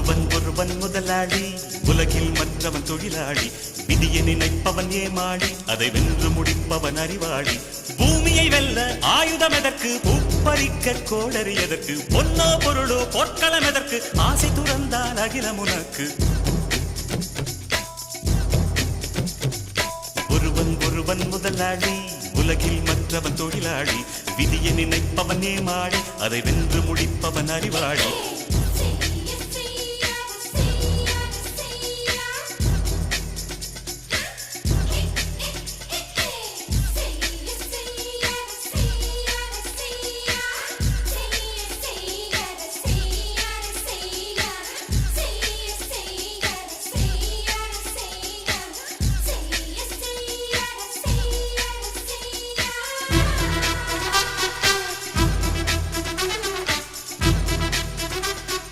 ஒருவன் முதலாளி, உலகில் மற்றவன் தொழிலாளி. விதியை நினைப்பவன் ஏமாளி, அதை வென்று முடிப்பவன் அறிவாளி. பூமியை வெல்ல ஆயுதம் எதற்கு, பூப்பறிக்க கோடரி எதற்கு, பொன்னோ பொருளோ பொற்களம் எதற்கு, ஆசை துறந்தால் அகிலம் உனக்கு. ஒருவன் முதலாளி, உலகில் மற்றவன் தொழிலாளி. விதியை நினைப்பவன் ஏமாளி, அதை வென்று முடிப்பவன் அறிவாளி.